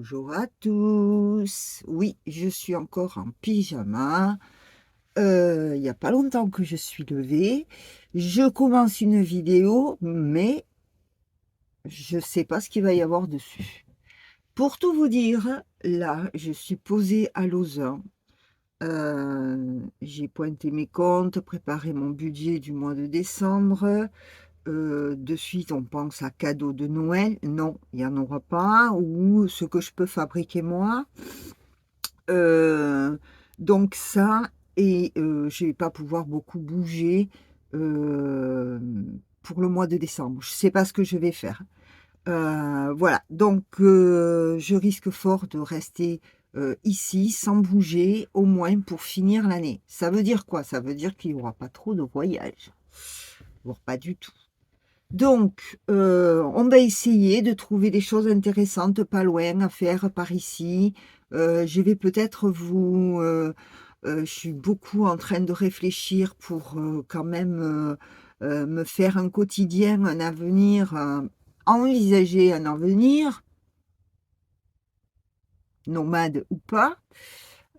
Bonjour à tous. Oui, je suis encore en pyjama. Il n'y a pas longtemps que je suis levée. Je commence une vidéo, mais je ne sais pas ce qu'il va y avoir dessus. Pour tout vous dire, là, je suis posée à Lausanne. J'ai pointé mes comptes, préparé mon budget du mois de décembre. De suite, on pense à cadeaux de Noël. Non, il n'y en aura pas. Ou ce que je peux fabriquer moi. Euh, donc ça, et je vais pas pouvoir beaucoup bouger euh, pour le mois de décembre. Je sais pas ce que je vais faire. Voilà, donc je risque fort de rester ici sans bouger, au moins pour finir l'année. Ça veut dire quoi? Ça veut dire qu'il n'y aura pas trop de voyages, voire pas du tout. Donc, on va essayer de trouver des choses intéressantes pas loin à faire par ici. Je vais peut-être je suis beaucoup en train de réfléchir pour quand même me faire un quotidien, un avenir, envisager un avenir, nomade ou pas.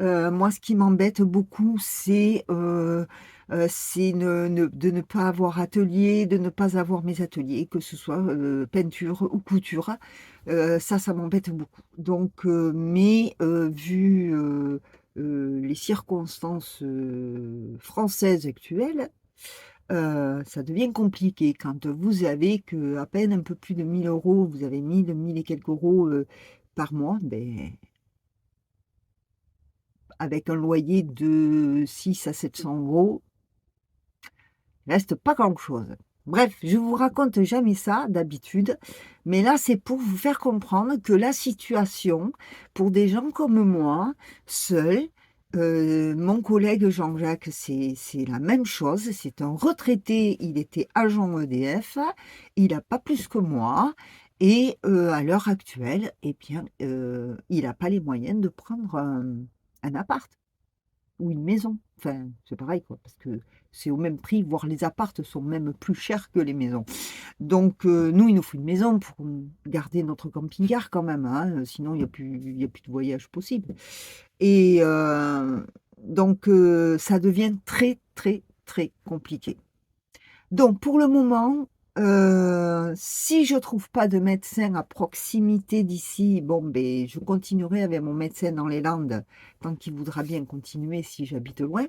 Moi, ce qui m'embête beaucoup, c'est de ne pas avoir atelier, de ne pas avoir mes ateliers, que ce soit peinture ou couture. Ça m'embête beaucoup. Donc, vu les circonstances françaises actuelles, ça devient compliqué quand vous avez que à peine un peu plus de 1 000 euros, vous avez 1000 et quelques euros par mois, ben, avec un loyer de 6 à 700 euros, il reste pas grand-chose. Bref, je vous raconte jamais ça d'habitude, mais là c'est pour vous faire comprendre que la situation, pour des gens comme moi, seuls, mon collègue Jean-Jacques, c'est la même chose, c'est un retraité, il était agent EDF, il n'a pas plus que moi, et à l'heure actuelle, eh bien, il n'a pas les moyens de prendre un appart ou une maison. Enfin, c'est pareil, quoi, parce que c'est au même prix, voire les appartes sont même plus chers que les maisons. Donc, nous, il nous faut une maison pour garder notre camping-car quand même, hein, sinon il y a plus de voyage possible. Et donc, ça devient très, très, très compliqué. Donc, pour le moment, si je trouve pas de médecin à proximité d'ici, bon, ben, je continuerai avec mon médecin dans les Landes, tant qu'il voudra bien continuer si j'habite loin.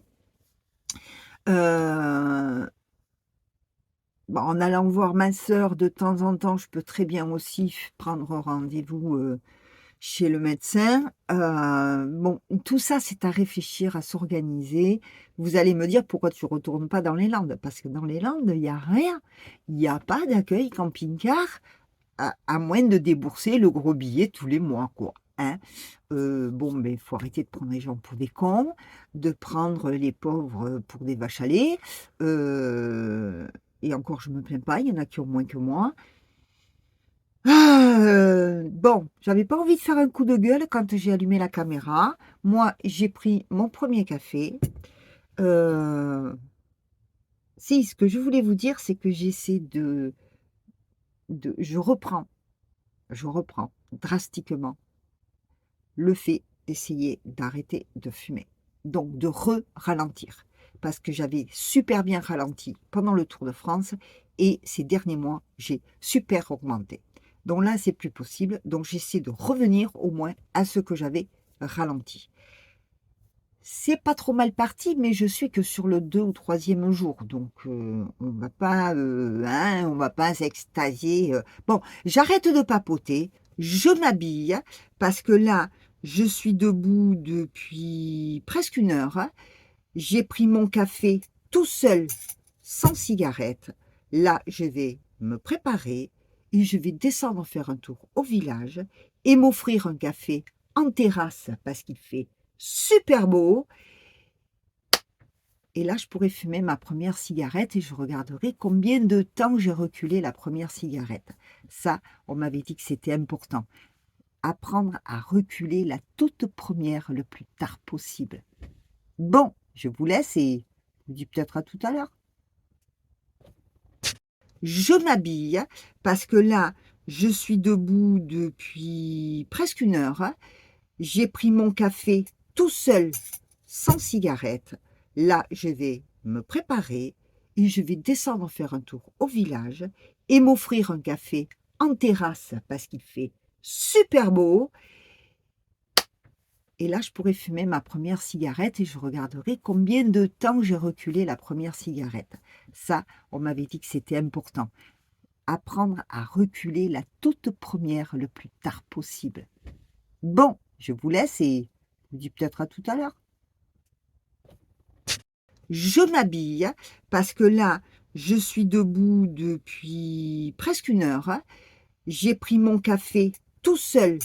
Euh, bon, en allant voir ma sœur de temps en temps, je peux très bien aussi prendre rendez-vous chez le médecin. Bon, tout ça, c'est à réfléchir, à s'organiser. Vous allez me dire pourquoi tu retournes pas dans les Landes? Parce que dans les Landes, il n'y a rien. Il n'y a pas d'accueil camping-car, à moins de débourser le gros billet tous les mois, quoi. Hein. Bon, mais il faut arrêter de prendre les gens pour des cons, de prendre les pauvres pour des vaches à lait. Euh, et encore, je me plains pas, il y en a qui ont moins que moi. Bon, j'avais pas envie de faire un coup de gueule quand j'ai allumé la caméra. Moi, j'ai pris mon premier café. Euh, Si, ce que je voulais vous dire, c'est que j'essaie je reprends drastiquement le fait d'essayer d'arrêter de fumer. Donc, de ralentir. Parce que j'avais super bien ralenti pendant le Tour de France et ces derniers mois, j'ai super augmenté. Donc là, c'est plus possible. Donc, j'essaie de revenir au moins à ce que j'avais ralenti. C'est pas trop mal parti, mais je suis que sur le 2 ou 3e jour, donc on va pas s'extasier. Bon, j'arrête de papoter, je m'habille parce que là, je suis debout depuis presque 1 heure. Hein. J'ai pris mon café tout seul, sans cigarette. Là, je vais me préparer et je vais descendre faire un tour au village et m'offrir un café en terrasse parce qu'il fait super beau. Et là, je pourrais fumer ma première cigarette et je regarderai combien de temps j'ai reculé la première cigarette. Ça, on m'avait dit que c'était important. Apprendre à reculer la toute première le plus tard possible. Bon, je vous laisse et je vous dis peut-être à tout à l'heure. Je m'habille parce que là, je suis debout depuis presque 1 heure. J'ai pris mon café tout seul, sans cigarette. Là, je vais me préparer et je vais descendre faire un tour au village et m'offrir un café en terrasse parce qu'il fait super beau. Et là, je pourrais fumer ma première cigarette et je regarderai combien de temps j'ai reculé la première cigarette. Ça, on m'avait dit que c'était important. Apprendre à reculer la toute première le plus tard possible. Bon, je vous laisse et je vous dis peut-être à tout à l'heure. Je m'habille parce que là, je suis debout depuis presque 1 heure. J'ai pris mon café tout seul,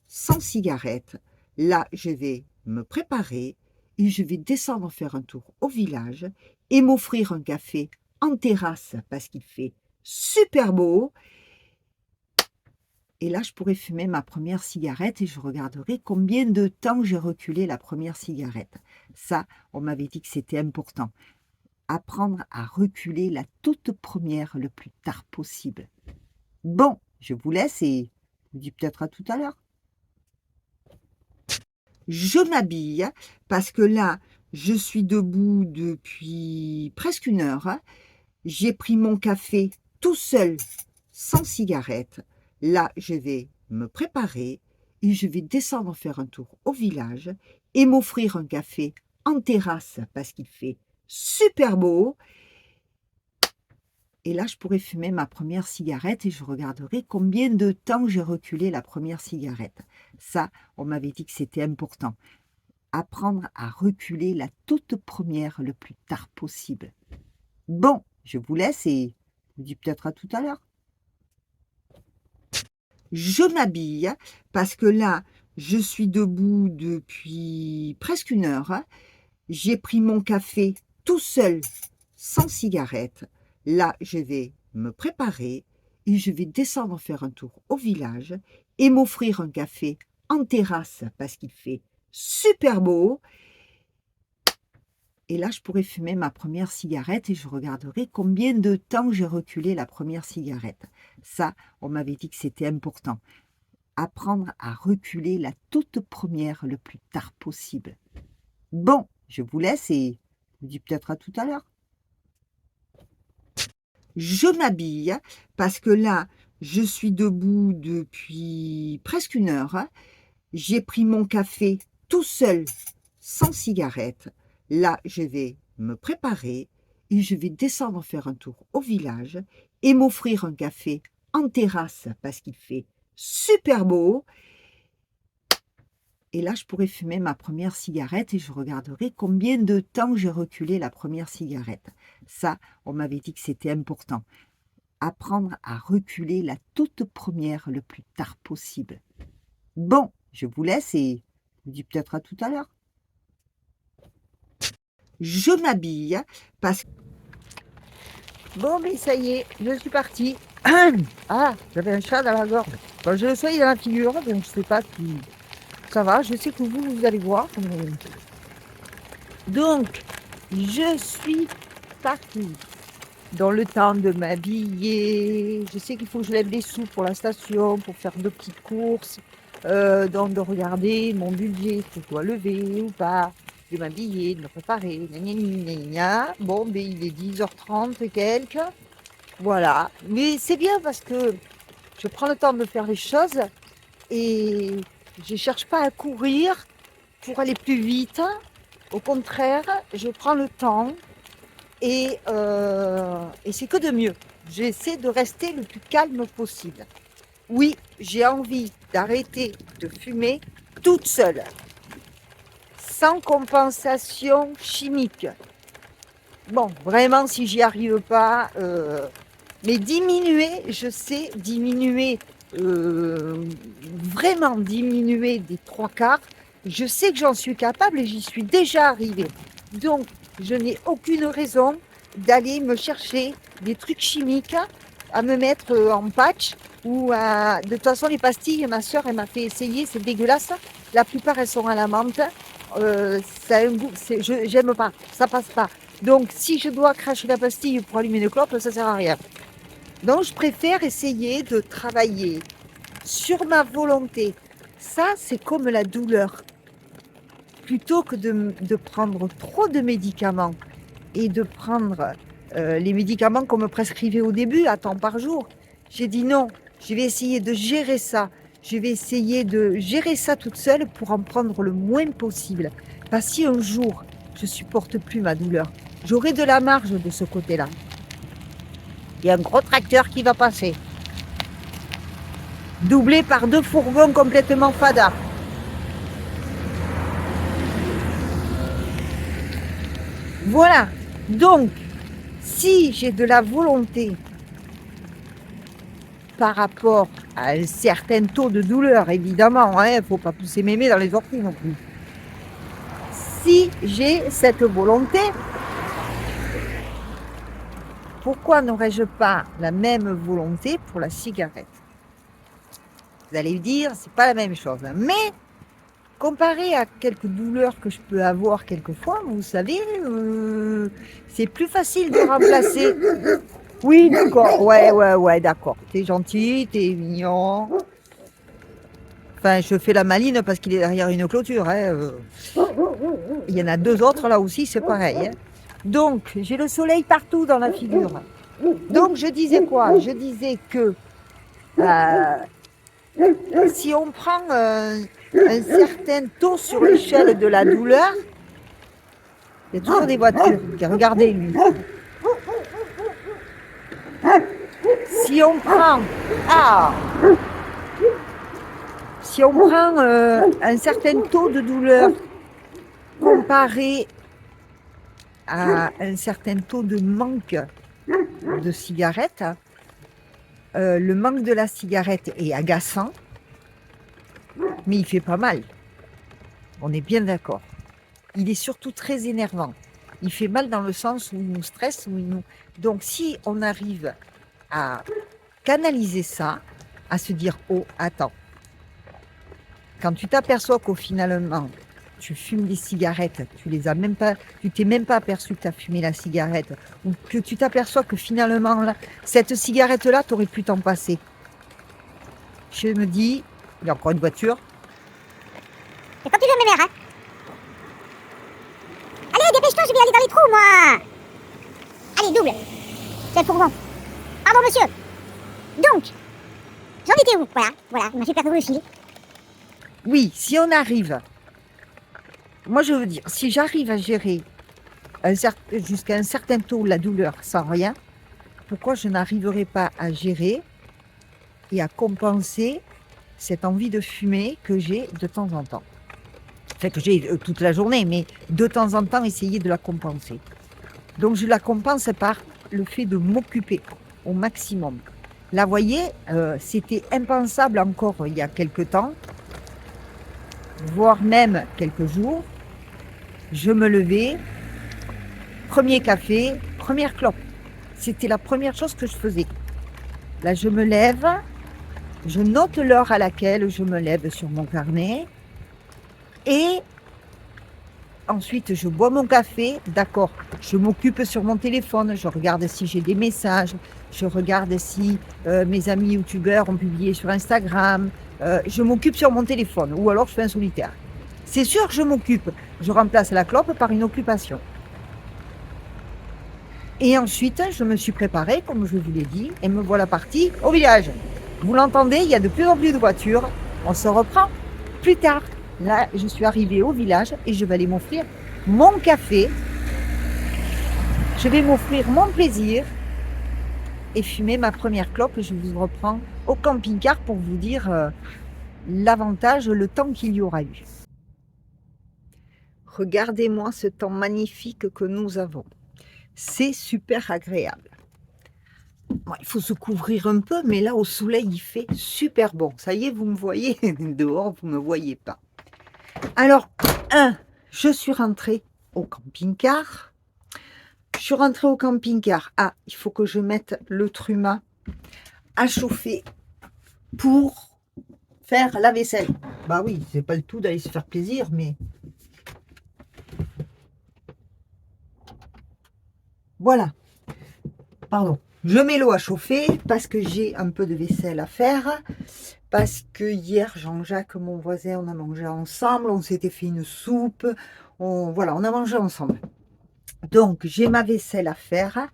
sans cigarette. Là, je vais me préparer et je vais descendre faire un tour au village et m'offrir un café en terrasse parce qu'il fait super beau. Et là, je pourrais fumer ma première cigarette et je regarderai combien de temps j'ai reculé la première cigarette. Ça, on m'avait dit que c'était important. Apprendre à reculer la toute première le plus tard possible. Bon, je vous laisse et je vous dis peut-être à tout à l'heure. Je m'habille parce que là, je suis debout depuis presque 1 heure. J'ai pris mon café tout seul, sans cigarette. Là, je vais me préparer et je vais descendre faire un tour au village et m'offrir un café en terrasse parce qu'il fait super beau. Et là, je pourrais fumer ma première cigarette et je regarderai combien de temps j'ai reculé la première cigarette. Ça, on m'avait dit que c'était important. Apprendre à reculer la toute première le plus tard possible. Bon, je vous laisse et je vous dis peut-être à tout à l'heure. Je m'habille parce que là, je suis debout depuis presque 1 heure. J'ai pris mon café tout seul, sans cigarette. Là, je vais me préparer et je vais descendre faire un tour au village et m'offrir un café en terrasse parce qu'il fait super beau. Et là, je pourrais fumer ma première cigarette et je regarderai combien de temps j'ai reculé la première cigarette. Ça, on m'avait dit que c'était important. Apprendre à reculer la toute première le plus tard possible. Bon, je vous laisse et je vous dis peut-être à tout à l'heure. Je m'habille parce que là, je suis debout depuis presque 1 heure. J'ai pris mon café tout seul, sans cigarette. Là, je vais me préparer et je vais descendre faire un tour au village et m'offrir un café en terrasse parce qu'il fait super beau. Et là, je pourrais fumer ma première cigarette et je regarderai combien de temps j'ai reculé la première cigarette. Ça, on m'avait dit que c'était important. Apprendre à reculer la toute première le plus tard possible. Bon, je vous laisse et je vous dis peut-être à tout à l'heure. Je m'habille parce que... Bon, mais ça y est, je suis partie. Ah, j'avais un chat dans la gorge. Bon, j'ai le soleil dans la figure, donc je ne sais pas si... Ça va, je sais que vous allez voir. Donc, je suis partie dans le temps de m'habiller. Je sais qu'il faut que je lève des sous pour la station, pour faire 2 petites courses. Donc, de regarder mon budget, si je dois lever ou pas, de m'habiller, de me préparer. Gna, gna, gna, gna, gna. Bon, ben, il est 10h30 et quelques. Voilà. Mais c'est bien parce que je prends le temps de faire les choses et je ne cherche pas à courir pour aller plus vite. Au contraire, je prends le temps et c'est que de mieux. J'essaie de rester le plus calme possible. Oui, j'ai envie d'arrêter de fumer toute seule, sans compensation chimique. Bon, vraiment, si j'y arrive pas, mais diminuer, je sais, diminuer, vraiment diminuer des 3/4, je sais que j'en suis capable et j'y suis déjà arrivée. Donc, je n'ai aucune raison d'aller me chercher des trucs chimiques à me mettre en patch ou à... De toute façon, les pastilles, ma soeur, elle m'a fait essayer, c'est dégueulasse. La plupart, elles sont à la menthe. Ça a un goût, j'aime pas, ça passe pas. Donc, si je dois cracher la pastille pour allumer une clope, ça sert à rien. Donc, je préfère essayer de travailler sur ma volonté. Ça, c'est comme la douleur. Plutôt que de prendre trop de médicaments et de prendre les médicaments qu'on me prescrivait au début à temps par jour, j'ai dit non, je vais essayer de gérer ça. Je vais essayer de gérer ça toute seule pour en prendre le moins possible. Parce que si un jour, je supporte plus ma douleur, j'aurai de la marge de ce côté-là. Il y a un gros tracteur qui va passer, doublé par 2 fourgons complètement fada. Voilà. Donc, si j'ai de la volonté par rapport à un certain taux de douleur, évidemment, il ne faut pas pousser mémé dans les orties non plus. Si j'ai cette volonté, pourquoi n'aurais-je pas la même volonté pour la cigarette? Vous allez me dire, c'est pas la même chose. Mais comparé à quelques douleurs que je peux avoir quelquefois, vous savez, c'est plus facile de remplacer. Oui, d'accord, ouais, d'accord. T'es gentil, t'es mignon. Enfin, je fais la maline parce qu'il est derrière une clôture. Il y en a 2 autres là aussi, c'est pareil. Donc, j'ai le soleil partout dans la figure. Donc, je disais quoi? Je disais que si on prend un certain taux sur l'échelle de la douleur, il y a toujours des voitures. Regardez lui. Si on prend un certain taux de douleur comparé à un certain taux de manque de cigarette, le manque de la cigarette est agaçant, mais il fait pas mal. On est bien d'accord. Il est surtout très énervant. Il fait mal dans le sens où il nous stresse. Donc si on arrive à canaliser ça, à se dire « Oh, attends », quand tu t'aperçois qu'au finalement, tu fumes des cigarettes, tu t'es même pas aperçu que tu as fumé la cigarette, ou que tu t'aperçois que finalement, là, cette cigarette-là, tu aurais pu t'en passer. Je me dis, il y a encore une voiture. Et quand tu veux, mes mères, hein. Allez, dépêche-toi, je vais aller dans les trous, moi. Allez, double. C'est le fourgon. Pardon, monsieur. Donc, j'en étais où? Voilà, il m'a fait perdre le fil. Oui, si on arrive, moi je veux dire, si j'arrive à gérer jusqu'à un certain taux la douleur sans rien, pourquoi je n'arriverai pas à gérer et à compenser cette envie de fumer que j'ai de temps en temps? Enfin, que j'ai toute la journée, mais de temps en temps essayer de la compenser. Donc je la compense par le fait de m'occuper au maximum. Là, vous voyez, c'était impensable encore il y a quelques temps, voire même quelques jours. Je me levais, premier café, première clope. C'était la première chose que je faisais. Là, je me lève, je note l'heure à laquelle je me lève sur mon carnet et ensuite je bois mon café. D'accord, je m'occupe sur mon téléphone, je regarde si j'ai des messages, je regarde si mes amis youtubeurs ont publié sur Instagram. Je m'occupe sur mon téléphone ou alors je fais un solitaire. C'est sûr que je m'occupe. Je remplace la clope par une occupation. Et ensuite, je me suis préparée, comme je vous l'ai dit, et me voilà partie au village. Vous l'entendez, il y a de plus en plus de voitures. On se reprend plus tard. Là, je suis arrivée au village et je vais aller m'offrir mon café. Je vais m'offrir mon plaisir et fumer ma première clope. Je vous reprends au camping-car pour vous dire l'avantage, le temps qu'il y aura eu. Regardez-moi ce temps magnifique que nous avons. C'est super agréable. Bon, il faut se couvrir un peu, mais là, au soleil, il fait super bon. Ça y est, vous me voyez dehors, vous ne me voyez pas. Alors, je suis rentrée au camping-car. Je suis rentrée au camping-car. Ah, il faut que je mette le truma à chauffer pour faire la vaisselle. Bah oui, c'est pas le tout d'aller se faire plaisir, mais... Voilà. Pardon. Je mets l'eau à chauffer parce que j'ai un peu de vaisselle à faire. Parce que hier, Jean-Jacques, mon voisin, on a mangé ensemble. On s'était fait une soupe. Voilà, on a mangé ensemble. Donc, j'ai ma vaisselle à faire.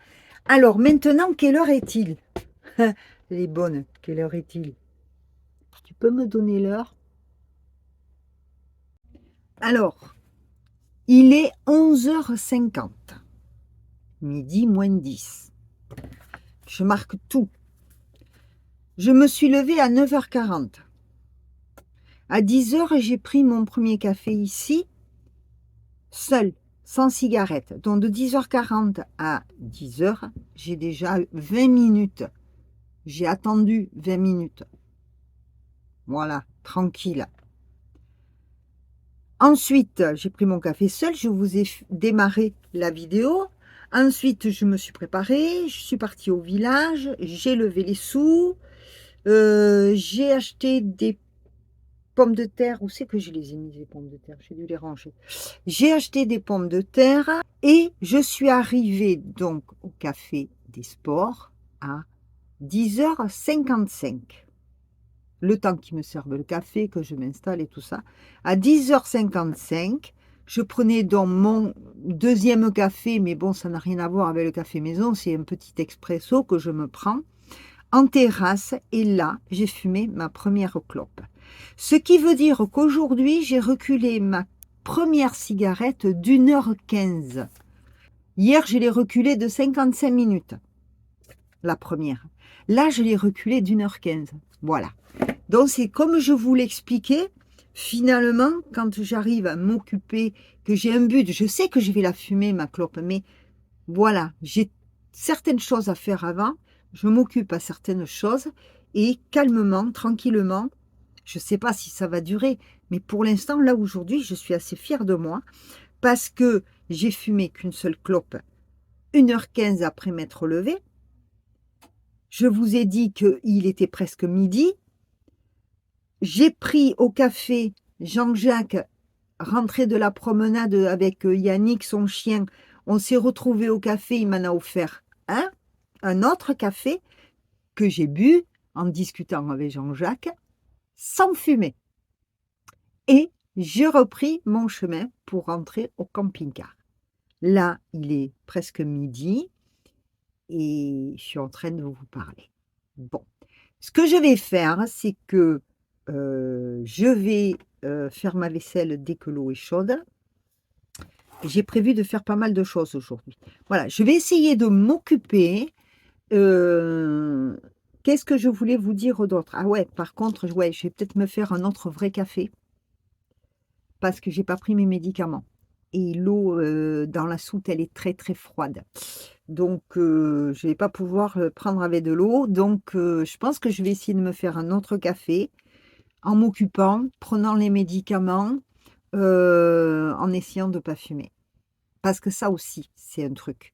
Alors, maintenant, quelle heure est-il? Elle est bonne. Quelle heure est-il? Tu peux me donner l'heure? Alors, il est 11h50. Midi moins 10. Je marque tout. Je me suis levée à 9h40. À 10h, j'ai pris mon premier café ici, seul, sans cigarette. Donc de 10h40 à 10h, j'ai déjà 20 minutes. J'ai attendu 20 minutes. Voilà, tranquille. Ensuite, j'ai pris mon café seul, je vous ai démarré la vidéo. Ensuite, je me suis préparée, je suis partie au village, j'ai levé les sous, j'ai acheté des pommes de terre. Où c'est que je les ai mis, les pommes de terre? J'ai dû les ranger. J'ai acheté des pommes de terre et je suis arrivée donc au café des sports à 10h55. Le temps qu'ils me servent le café, que je m'installe et tout ça. À 10h55, je prenais donc mon deuxième café, mais bon, ça n'a rien à voir avec le café maison, c'est un petit expresso que je me prends en terrasse et là, j'ai fumé ma première clope. Ce qui veut dire qu'aujourd'hui, j'ai reculé ma première cigarette d'1h15. Hier, je l'ai reculée de 55 minutes, la première. Là, je l'ai reculée d'1h15. Voilà. Donc, c'est comme je vous l'expliquais, finalement, quand j'arrive à m'occuper, que j'ai un but, je sais que je vais la fumer, ma clope, mais voilà, j'ai certaines choses à faire avant, je m'occupe à certaines choses, et calmement, tranquillement, je ne sais pas si ça va durer, mais pour l'instant, là, aujourd'hui, je suis assez fière de moi, parce que j'ai fumé qu'une seule clope, 1h15 après m'être levée. Je vous ai dit qu'il était presque midi. J'ai pris au café Jean-Jacques, rentré de la promenade avec Yannick, son chien. On s'est retrouvés au café, il m'en a offert un autre café que j'ai bu en discutant avec Jean-Jacques, sans fumer. Et j'ai repris mon chemin pour rentrer au camping-car. Là, il est presque midi et je suis en train de vous parler. Bon, ce que je vais faire, c'est que je vais faire ma vaisselle dès que l'eau est chaude. J'ai prévu de faire pas mal de choses aujourd'hui. Voilà, je vais essayer de m'occuper. Qu'est-ce que je voulais vous dire d'autre? Ah ouais, par contre, ouais, je vais peut-être me faire un autre vrai café parce que j'ai pas pris mes médicaments. Et l'eau dans la soute, elle est très très froide. Donc, je ne vais pas pouvoir prendre avec de l'eau. Donc, je pense que je vais essayer de me faire un autre café en m'occupant, prenant les médicaments, en essayant de ne pas fumer. Parce que ça aussi, c'est un truc.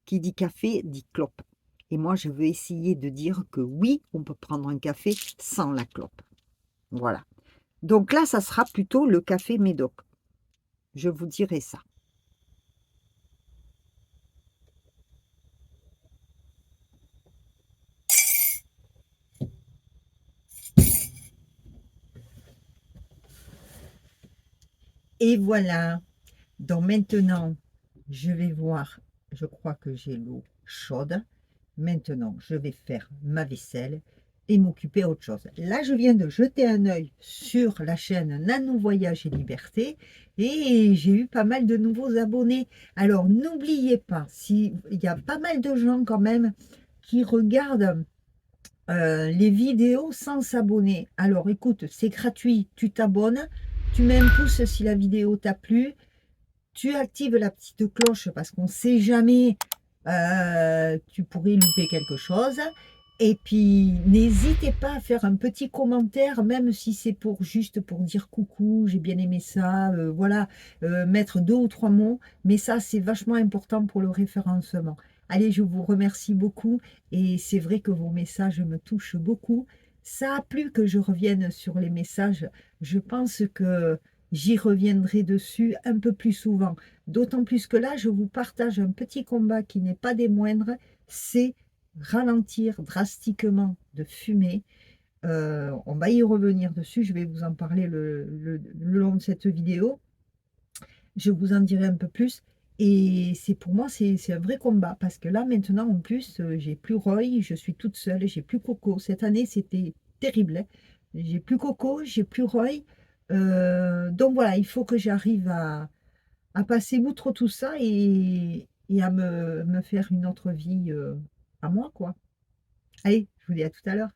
Qui dit café, dit clope. Et moi, je veux essayer de dire que oui, on peut prendre un café sans la clope. Voilà. Donc là, ça sera plutôt le café Médoc. Je vous dirai ça. Et voilà. Donc maintenant, je vais voir. Je crois que j'ai l'eau chaude. Maintenant, je vais faire ma vaisselle et m'occuper autre chose. Là, je viens de jeter un œil sur la chaîne Nano Voyage et Liberté et j'ai eu pas mal de nouveaux abonnés. Alors, n'oubliez pas, il y a pas mal de gens quand même qui regardent les vidéos sans s'abonner. Alors, écoute, c'est gratuit. Tu t'abonnes, tu mets un pouce si la vidéo t'a plu, tu actives la petite cloche parce qu'on ne sait jamais, tu pourrais louper quelque chose. Et puis, n'hésitez pas à faire un petit commentaire, même si c'est juste pour dire coucou, j'ai bien aimé ça, voilà, mettre 2 ou 3 mots. Mais ça, c'est vachement important pour le référencement. Allez, je vous remercie beaucoup et c'est vrai que vos messages me touchent beaucoup. Ça a plu que je revienne sur les messages. Je pense que j'y reviendrai dessus un peu plus souvent. D'autant plus que là, je vous partage un petit combat qui n'est pas des moindres, c'est ralentir drastiquement de fumer. On va y revenir dessus, je vais vous en parler le long de cette vidéo. Je vous en dirai un peu plus et c'est pour moi, c'est un vrai combat parce que là, maintenant, en plus, j'ai plus Roy, je suis toute seule, j'ai plus Coco. Cette année, c'était terrible, hein. J'ai plus Coco, j'ai plus Roy, donc voilà, il faut que j'arrive à passer outre tout ça et à me faire une autre vie, à moi, quoi. Allez, je vous dis à tout à l'heure.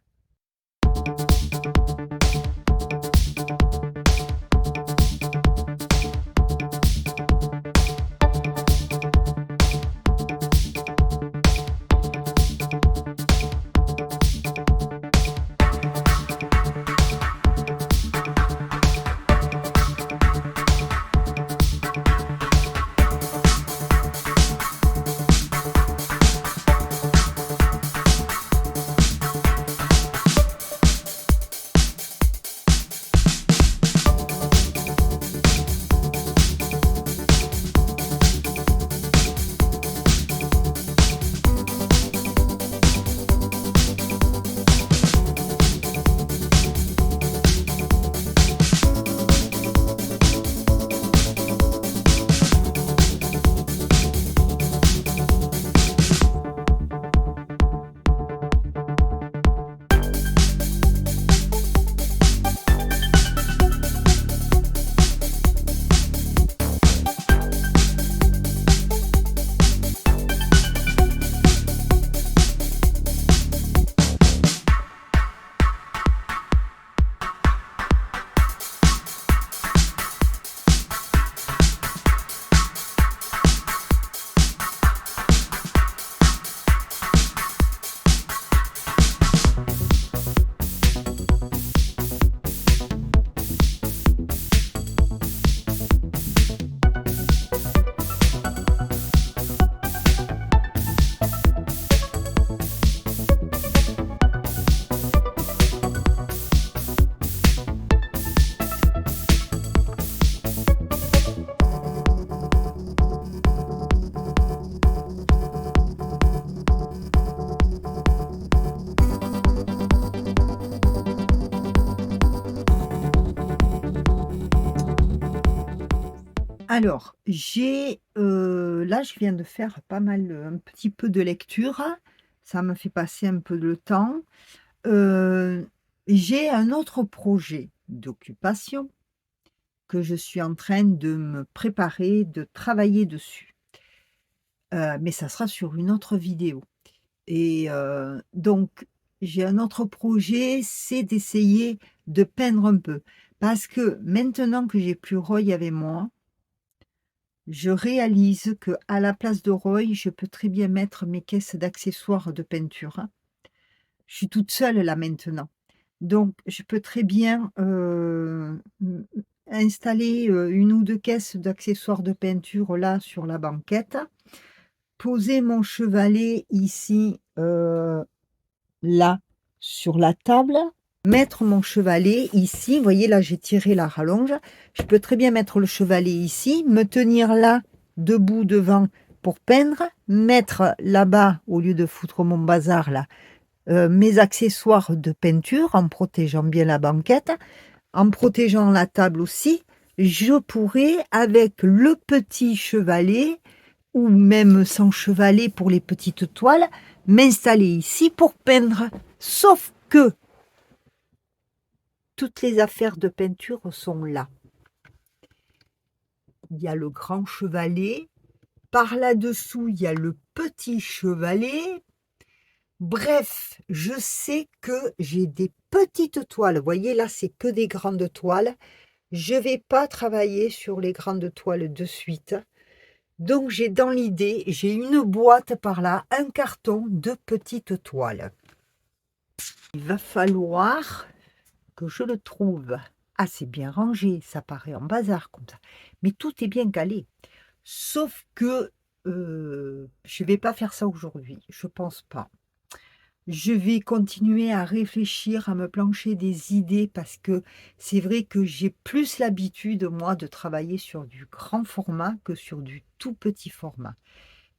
Alors, là, je viens de faire pas mal, un petit peu de lecture. Ça me fait passer un peu de temps. Heu, j'ai un autre projet d'occupation que je suis en train de me préparer, de travailler dessus. Mais ça sera sur une autre vidéo et donc j'ai un autre projet, c'est d'essayer de peindre un peu. Parce que maintenant que j'ai plus Roy avec moi, je réalise que à la place de Roy, je peux très bien mettre mes caisses d'accessoires de peinture. Je suis toute seule là maintenant. Donc je peux très bien, installer, 1 ou 2 caisses d'accessoires de peinture là sur la banquette, poser mon chevalet ici, là sur la table, mettre mon chevalet ici. Vous voyez là, j'ai tiré la rallonge. Je peux très bien mettre le chevalet ici, me tenir là, debout devant pour peindre, mettre là-bas, au lieu de foutre mon bazar là, mes accessoires de peinture en protégeant bien la banquette, en protégeant la table aussi. Je pourrais, avec le petit chevalet ou même sans chevalet pour les petites toiles, m'installer ici pour peindre. Sauf que toutes les affaires de peinture sont là. Il y a le grand chevalet, par là-dessous, il y a le petit chevalet. Bref, je sais que j'ai des petites toiles. Vous voyez, là, c'est que des grandes toiles. Je ne vais pas travailler sur les grandes toiles de suite. Donc, j'ai dans l'idée, j'ai une boîte par là, un carton de petites toiles. Il va falloir que je le trouve assez bien rangé. Ça paraît en bazar comme ça. Mais tout est bien calé. Sauf que je ne vais pas faire ça aujourd'hui. Je pense pas. Je vais continuer à réfléchir, à me plancher des idées parce que c'est vrai que j'ai plus l'habitude, moi, de travailler sur du grand format que sur du tout petit format.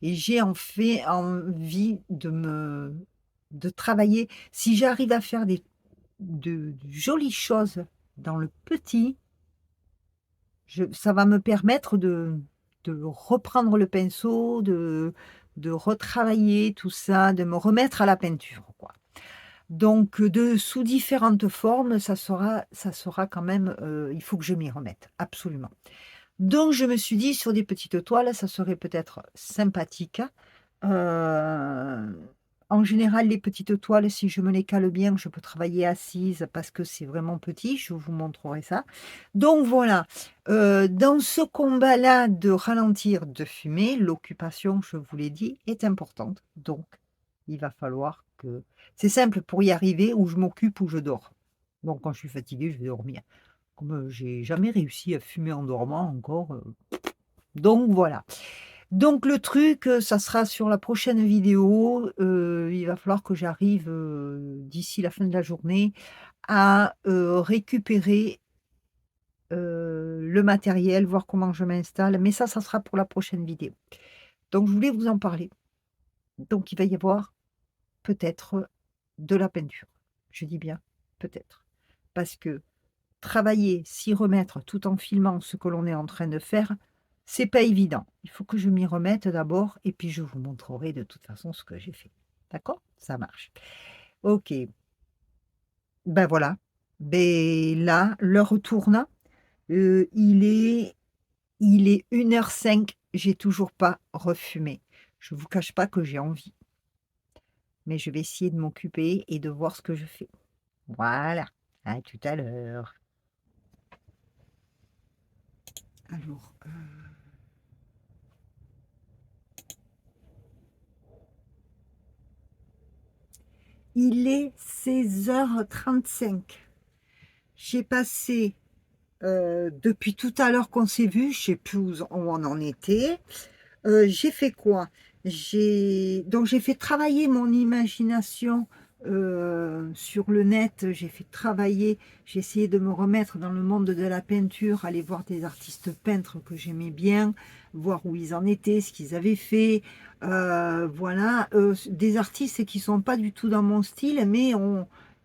et j'ai en fait envie de travailler. Si j'arrive à faire de jolies choses dans le petit, ça va me permettre de reprendre le pinceau, de retravailler tout ça, de me remettre à la peinture, quoi. Donc, sous différentes formes, ça sera quand même, il faut que je m'y remette, absolument. Donc je me suis dit sur des petites toiles, ça serait peut-être sympathique. En général, les petites toiles, si je me les cale bien, je peux travailler assise parce que c'est vraiment petit, je vous montrerai ça. Donc voilà, dans ce combat-là de ralentir, de fumer, l'occupation, je vous l'ai dit, est importante. Donc, il va falloir que c'est simple pour y arriver, ou je m'occupe ou je dors. Donc quand je suis fatiguée, je vais dormir. Comme, j'ai jamais réussi à fumer en dormant encore, donc voilà. Donc le truc, ça sera sur la prochaine vidéo, il va falloir que j'arrive, d'ici la fin de la journée à, récupérer, le matériel, voir comment je m'installe, mais ça sera pour la prochaine vidéo. Donc je voulais vous en parler. Donc il va y avoir peut-être de la peinture. Je dis bien peut-être, parce que travailler, s'y remettre tout en filmant ce que l'on est en train de faire, c'est pas évident. Il faut que je m'y remette d'abord et puis je vous montrerai de toute façon ce que j'ai fait. D'accord? Ça marche. OK. Ben voilà. Ben là, l'heure tourne. Il est 1h05. J'ai toujours pas refumé. Je vous cache pas que j'ai envie. Mais je vais essayer de m'occuper et de voir ce que je fais. Voilà. À tout à l'heure. Alors, il est 16h35. J'ai passé, depuis tout à l'heure qu'on s'est vu, je sais plus où on en était. J'ai fait quoi? Donc j'ai fait travailler mon imagination, sur le net. J'ai fait travailler, j'ai essayé de me remettre dans le monde de la peinture, aller voir des artistes peintres que j'aimais bien, voir où ils en étaient, ce qu'ils avaient fait. Voilà, des artistes qui sont pas du tout dans mon style, mais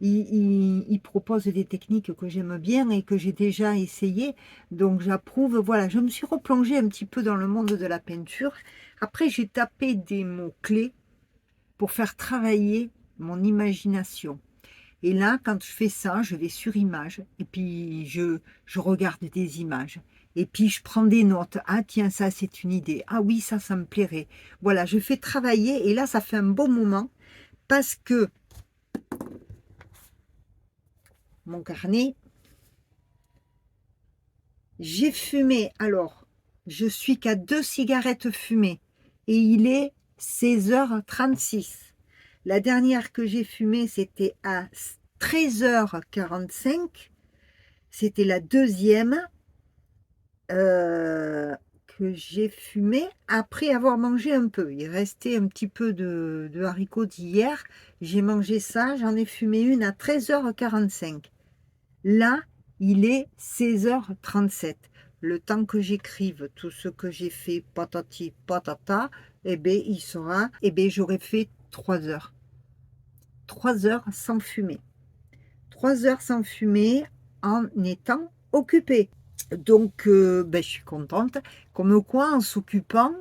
ils proposent des techniques que j'aime bien et que j'ai déjà essayé, donc j'approuve. Voilà, je me suis replongée un petit peu dans le monde de la peinture. Après, j'ai tapé des mots-clés pour faire travailler mon imagination. Et là, quand je fais ça, je vais sur images et puis je regarde des images. Et puis je prends des notes. Ah tiens, ça c'est une idée. Ah oui, ça me plairait. Voilà, je fais travailler et là, ça fait un bon moment parce que mon carnet, j'ai fumé. Alors, je suis qu'à 2 cigarettes fumées et il est 16h36. La dernière que j'ai fumée, c'était à 13h45. C'était la deuxième que j'ai fumée après avoir mangé un peu. Il restait un petit peu de haricots d'hier. J'ai mangé ça, j'en ai fumé une à 13h45. Là, il est 16h37. Le temps que j'écrive tout ce que j'ai fait, patati patata, eh bien, il sera, eh bien, j'aurais fait 3 heures. 3 heures sans fumer. 3 heures sans fumer en étant occupée. Donc, ben, je suis contente. Comme quoi, en s'occupant,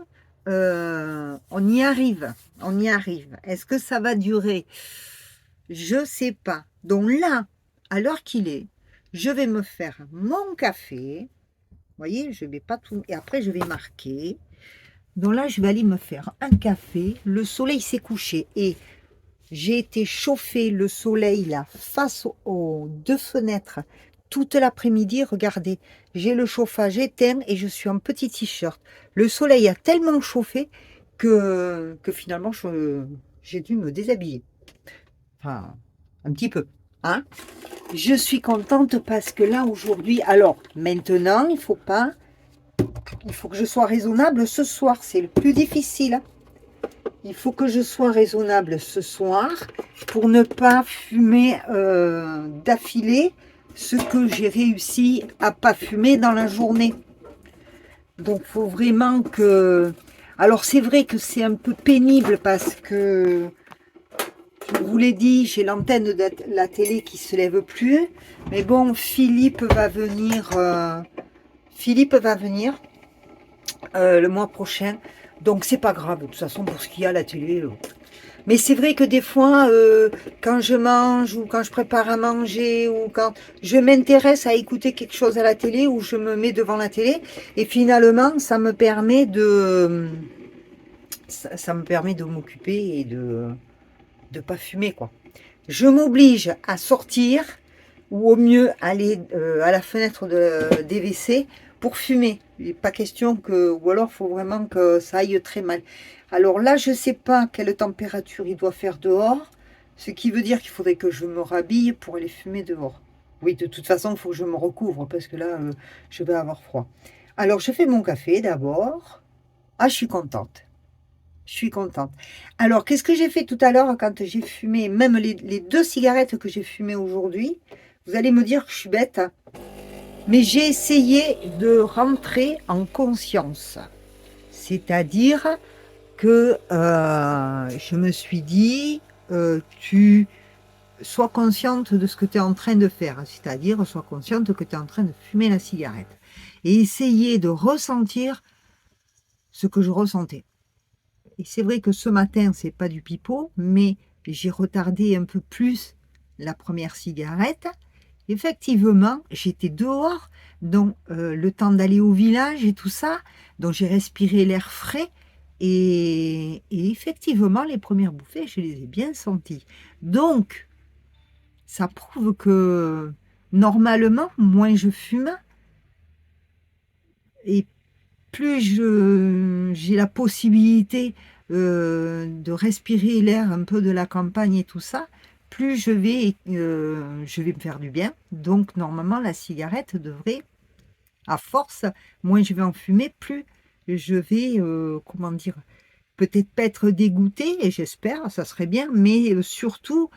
on y arrive. On y arrive. Est-ce que ça va durer? Je sais pas. Donc là, à l'heure qu'il est, je vais me faire mon café. Vous voyez, je vais pas tout. Et après, je vais marquer. Donc là, je vais aller me faire un café. Le soleil s'est couché et j'ai été chauffer le soleil là face aux 2 fenêtres toute l'après-midi. Regardez, j'ai le chauffage éteint et je suis en petit t-shirt. Le soleil a tellement chauffé que finalement j'ai dû me déshabiller. Enfin, un petit peu. Hein? Je suis contente parce que là aujourd'hui, alors maintenant, il faut que je sois raisonnable ce soir, c'est le plus difficile. Il faut que je sois raisonnable ce soir pour ne pas fumer d'affilée ce que j'ai réussi à pas fumer dans la journée. Donc, il faut vraiment que... Alors c'est vrai que c'est un peu pénible parce que, je vous l'ai dit, j'ai l'antenne de la télé qui se lève plus. Mais bon, Philippe va venir le mois prochain. Donc c'est pas grave, de toute façon, pour ce qu'il y a à la télé. Mais c'est vrai que des fois, quand je mange ou quand je prépare à manger ou quand je m'intéresse à écouter quelque chose à la télé ou je me mets devant la télé et finalement, ça me permet ça me permet de m'occuper et de pas fumer, quoi. Je m'oblige à sortir ou au mieux aller à la fenêtre des WC pour fumer. Il n'est pas question que, ou alors il faut vraiment que ça aille très mal. Alors là, je ne sais pas quelle température il doit faire dehors, ce qui veut dire qu'il faudrait que je me rhabille pour aller fumer dehors. Oui, de toute façon, il faut que je me recouvre parce que là, je vais avoir froid. Alors, je fais mon café d'abord. Ah, je suis contente. Je suis contente. Alors, qu'est-ce que j'ai fait tout à l'heure quand j'ai fumé, même les 2 cigarettes que j'ai fumées aujourd'hui? Vous allez me dire que je suis bête, hein, mais j'ai essayé de rentrer en conscience. C'est-à-dire que je me suis dit, tu sois consciente de ce que tu es en train de faire, c'est-à-dire sois consciente que tu es en train de fumer la cigarette. Et essayer de ressentir ce que je ressentais. Et c'est vrai que ce matin, c'est pas du pipeau, mais j'ai retardé un peu plus la première cigarette. Effectivement, j'étais dehors, donc le temps d'aller au village et tout ça, donc j'ai respiré l'air frais et effectivement, les premières bouffées, je les ai bien senties. Donc, ça prouve que normalement, moins je fume et plus j'ai la possibilité de respirer l'air un peu de la campagne et tout ça, plus je vais me faire du bien. Donc normalement la cigarette devrait, à force, moins je vais en fumer, plus je vais, comment dire, peut-être pas être dégoûtée, et j'espère, ça serait bien, mais surtout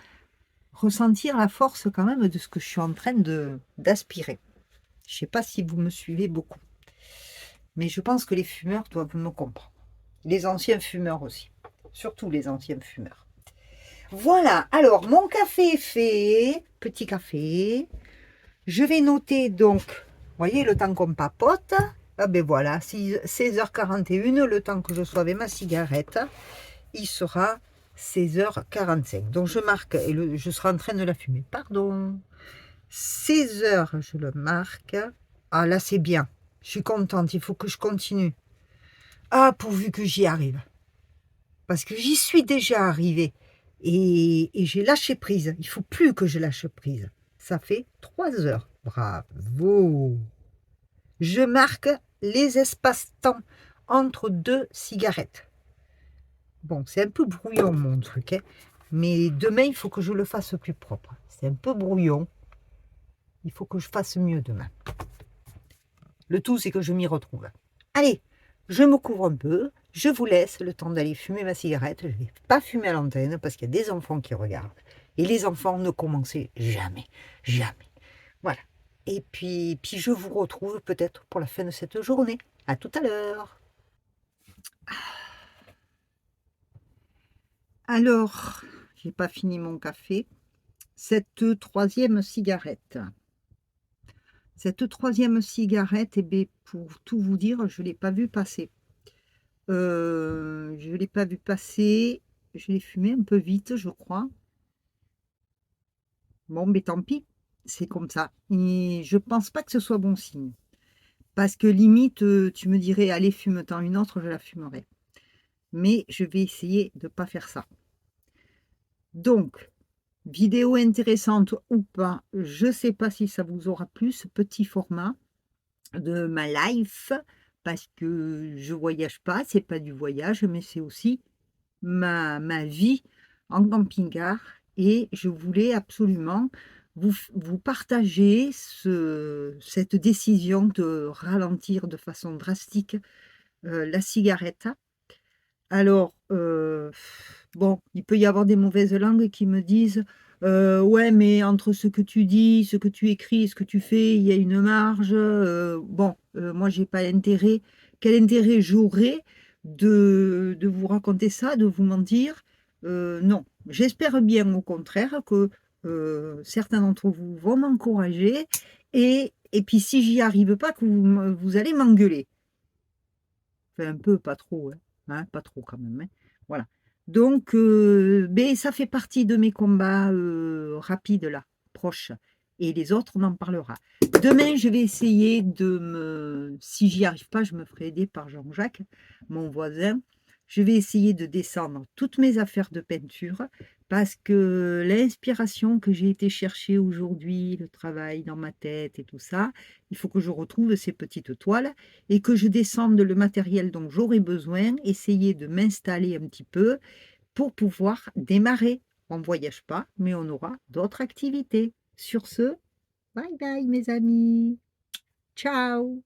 ressentir la force quand même de ce que je suis en train d'aspirer. Je ne sais pas si vous me suivez beaucoup. Mais je pense que les fumeurs doivent me comprendre. Les anciens fumeurs aussi. Surtout les anciens fumeurs. Voilà, alors mon café est fait. Petit café. Je vais noter donc, vous voyez le temps qu'on papote. Ah ben voilà, 16h41, le temps que je sois avec ma cigarette, il sera 16h45. Donc je marque, et je serai en train de la fumer. Pardon. 16h, je le marque. Ah là c'est bien. Je suis contente, il faut que je continue. Ah, pourvu que j'y arrive. Parce que j'y suis déjà arrivée. Et j'ai lâché prise. Il ne faut plus que je lâche prise. Ça fait 3 heures. Bravo. Je marque les espaces-temps entre 2 cigarettes. Bon, c'est un peu brouillon mon truc. Hein, mais demain, il faut que je le fasse plus propre. C'est un peu brouillon. Il faut que je fasse mieux demain. Le tout, c'est que je m'y retrouve. Allez, je me couvre un peu, je vous laisse le temps d'aller fumer ma cigarette. Je ne vais pas fumer à l'antenne parce qu'il y a des enfants qui regardent. Et les enfants ne commencez jamais, jamais. Voilà. Et puis je vous retrouve peut-être pour la fin de cette journée. À tout à l'heure. Alors, j'ai pas fini mon café. Cette troisième cigarette. Cette troisième cigarette, eh bien, pour tout vous dire, je ne l'ai pas vue passer. Je ne l'ai pas vue passer. Je l'ai fumée un peu vite, je crois. Bon, mais tant pis, c'est comme ça. Et je pense pas que ce soit bon signe. Parce que limite, tu me dirais, allez, fume-t'en une autre, je la fumerai. Mais je vais essayer de ne pas faire ça. Donc, vidéo intéressante ou pas, je ne sais pas si ça vous aura plu, ce petit format de ma life, parce que je voyage pas, c'est pas du voyage, mais c'est aussi ma vie en camping-car, et je voulais absolument vous partager cette décision de ralentir de façon drastique la cigarette. Alors, bon, il peut y avoir des mauvaises langues qui me disent ouais, mais entre ce que tu dis, ce que tu écris, ce que tu fais, il y a une marge. Bon, moi, j'ai pas intérêt. Quel intérêt j'aurais de vous raconter ça, de vous mentir. Non, j'espère bien au contraire que certains d'entre vous vont m'encourager et puis si j'y arrive pas, que vous allez m'engueuler. Enfin, un peu, pas trop, hein. Hein, pas trop quand même, hein. Voilà. Donc, ben, ça fait partie de mes combats rapides là, proches. Et les autres, on en parlera. Demain, je vais essayer de me... Si j'y arrive pas, je me ferai aider par Jean-Jacques, mon voisin. Je vais essayer de descendre toutes mes affaires de peinture parce que l'inspiration que j'ai été chercher aujourd'hui, le travail dans ma tête et tout ça, il faut que je retrouve ces petites toiles et que je descende le matériel dont j'aurai besoin, essayer de m'installer un petit peu pour pouvoir démarrer. On ne voyage pas, mais on aura d'autres activités. Sur ce, bye bye mes amis. Ciao.